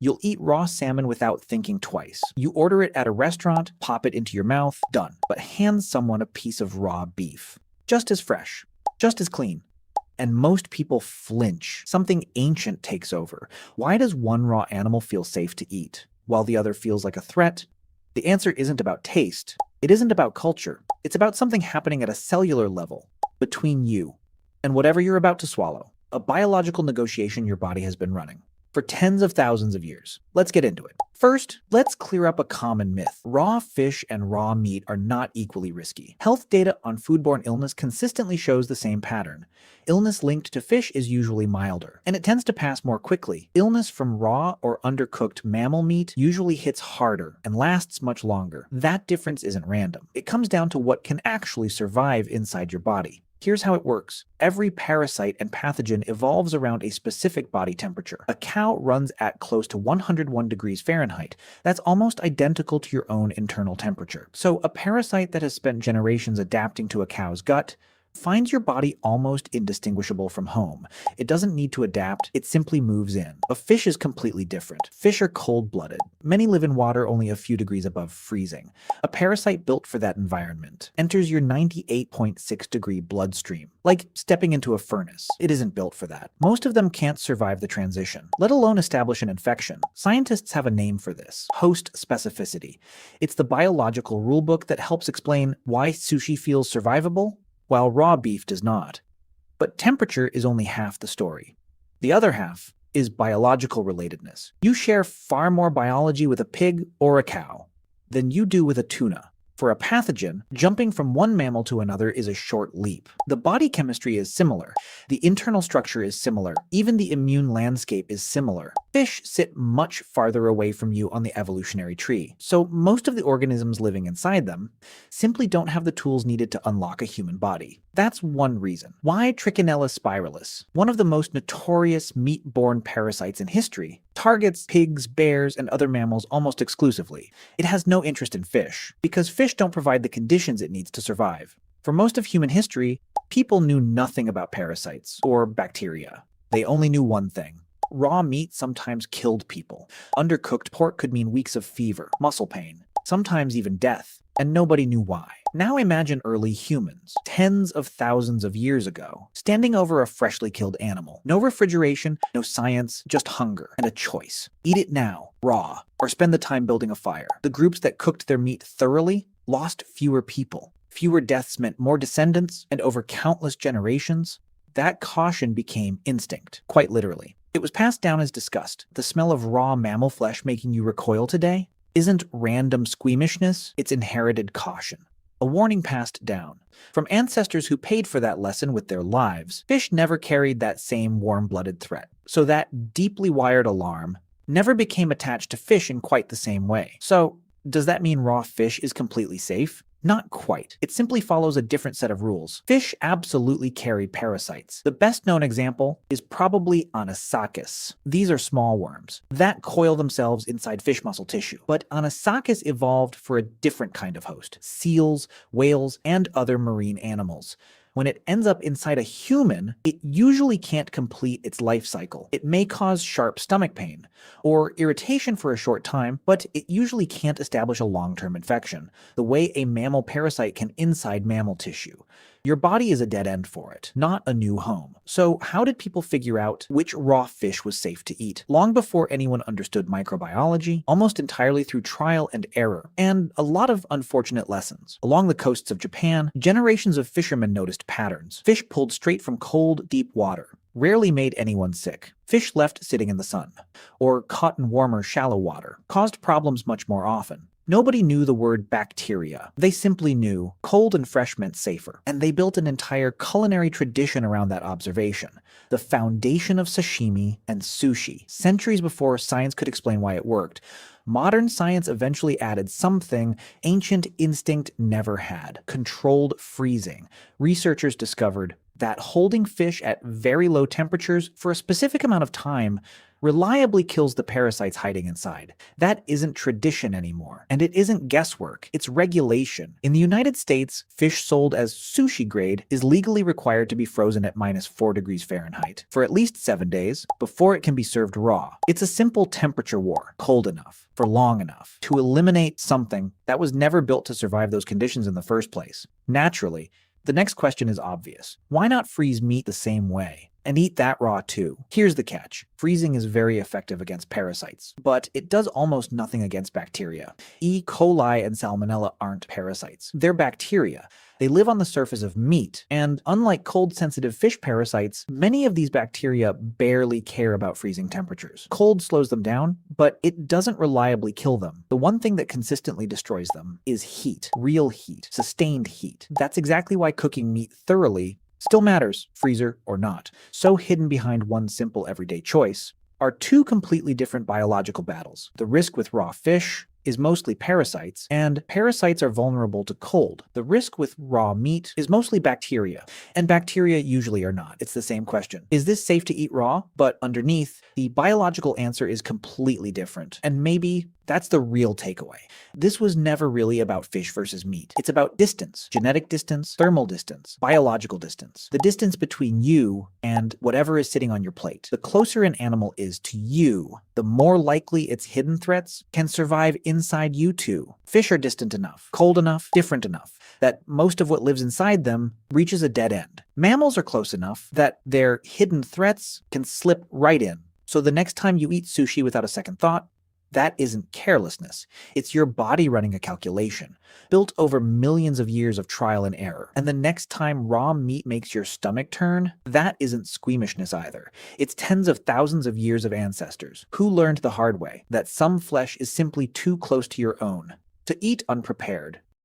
You'll eat raw salmon without thinking twice. You order it at a restaurant, pop it into your mouth, done. But hand someone a piece of raw beef. Just as fresh, just as clean. And most people flinch. Something ancient takes over. Why does one raw animal feel safe to eat, while the other feels like a threat? The answer isn't about taste. It isn't about culture. It's about something happening at a cellular level, between you and whatever you're about to swallow. A biological negotiation your body has been running for tens of thousands of years. Let's get into it. First, let's clear up a common myth. Raw fish and raw meat are not equally risky. Health data on foodborne illness consistently shows the same pattern. Illness linked to fish is usually milder, and it tends to pass more quickly. Illness from raw or undercooked mammal meat usually hits harder and lasts much longer. That difference isn't random. It comes down to what can actually survive inside your body. Here's how it works. Every parasite and pathogen evolves around a specific body temperature. A cow runs at close to 101 degrees Fahrenheit. That's almost identical to your own internal temperature. So a parasite that has spent generations adapting to a cow's gut finds your body almost indistinguishable from home. It doesn't need to adapt, it simply moves in. A fish is completely different. Fish are cold-blooded. Many live in water only a few degrees above freezing. A parasite built for that environment enters your 98.6-degree bloodstream, like stepping into a furnace. It isn't built for that. Most of them can't survive the transition, let alone establish an infection. Scientists have a name for this: host specificity. It's the biological rulebook that helps explain why sushi feels survivable while raw beef does not. But temperature is only half the story. The other half is biological relatedness. You share far more biology with a pig or a cow than you do with a tuna. For a pathogen, jumping from one mammal to another is a short leap. The body chemistry is similar. The internal structure is similar. Even the immune landscape is similar. Fish sit much farther away from you on the evolutionary tree, so most of the organisms living inside them simply don't have the tools needed to unlock a human body. That's one reason. Why Trichinella spiralis, one of the most notorious meat-borne parasites in history, targets pigs, bears, and other mammals almost exclusively. It has no interest in fish, because fish don't provide the conditions it needs to survive. For most of human history, people knew nothing about parasites or bacteria. They only knew one thing: raw meat sometimes killed people. Undercooked pork could mean weeks of fever, muscle pain, sometimes even death, and nobody knew why. Now imagine early humans, tens of thousands of years ago, standing over a freshly killed animal. No refrigeration, no science, just hunger and a choice. Eat it now, raw, or spend the time building a fire. The groups that cooked their meat thoroughly lost fewer people. Fewer deaths meant more descendants, and over countless generations, that caution became instinct, quite literally. It was passed down as disgust. The smell of raw mammal flesh making you recoil today isn't random squeamishness, it's inherited caution. A warning passed down from ancestors who paid for that lesson with their lives. Fish never carried that same warm-blooded threat, so that deeply wired alarm never became attached to fish in quite the same way. So, does that mean raw fish is completely safe? Not quite. It simply follows a different set of rules. Fish absolutely carry parasites. The best known example is probably Anisakis. These are small worms that coil themselves inside fish muscle tissue. But Anisakis evolved for a different kind of host: seals, whales, and other marine animals. When it ends up inside a human, it usually can't complete its life cycle. It may cause sharp stomach pain or irritation for a short time, but it usually can't establish a long-term infection, the way a mammal parasite can inside mammal tissue. Your body is a dead end for it, not a new home. So how did people figure out which raw fish was safe to eat? Long before anyone understood microbiology, almost entirely through trial and error, and a lot of unfortunate lessons. Along the coasts of Japan, generations of fishermen noticed patterns. Fish pulled straight from cold, deep water rarely made anyone sick. Fish left sitting in the sun, or caught in warmer, shallow water, caused problems much more often. Nobody knew the word bacteria. They simply knew cold and fresh meant safer, and they built an entire culinary tradition around that observation, the foundation of sashimi and sushi, centuries before science could explain why it worked. Modern science eventually added something ancient instinct never had: controlled freezing. Researchers discovered that holding fish at very low temperatures for a specific amount of time reliably kills the parasites hiding inside. That isn't tradition anymore, and it isn't guesswork, it's regulation. In the United States, fish sold as sushi grade is legally required to be frozen at -4 degrees Fahrenheit for at least 7 days before it can be served raw. It's a simple temperature war, cold enough, for long enough, to eliminate something that was never built to survive those conditions in the first place. Naturally, the next question is obvious. Why not freeze meat the same way? And eat that raw too. Here's the catch. Freezing is very effective against parasites, but it does almost nothing against bacteria. E. coli and salmonella aren't parasites. They're bacteria. They live on the surface of meat, and unlike cold-sensitive fish parasites, many of these bacteria barely care about freezing temperatures. Cold slows them down, but it doesn't reliably kill them. The one thing that consistently destroys them is heat. Real heat. Sustained heat. That's exactly why cooking meat thoroughly still matters, freezer or not. So hidden behind one simple everyday choice are two completely different biological battles. The risk with raw fish is mostly parasites, and parasites are vulnerable to cold. The risk with raw meat is mostly bacteria, and bacteria usually are not. It's the same question. Is this safe to eat raw? But underneath, the biological answer is completely different, and maybe that's the real takeaway. This was never really about fish versus meat. It's about distance, genetic distance, thermal distance, biological distance, the distance between you and whatever is sitting on your plate. The closer an animal is to you, the more likely its hidden threats can survive inside you too. Fish are distant enough, cold enough, different enough, that most of what lives inside them reaches a dead end. Mammals are close enough that their hidden threats can slip right in. So the next time you eat sushi without a second thought, that isn't carelessness. It's your body running a calculation, built over millions of years of trial and error. And the next time raw meat makes your stomach turn, that isn't squeamishness either. It's tens of thousands of years of ancestors who learned the hard way that some flesh is simply too close to your own to eat unprepared.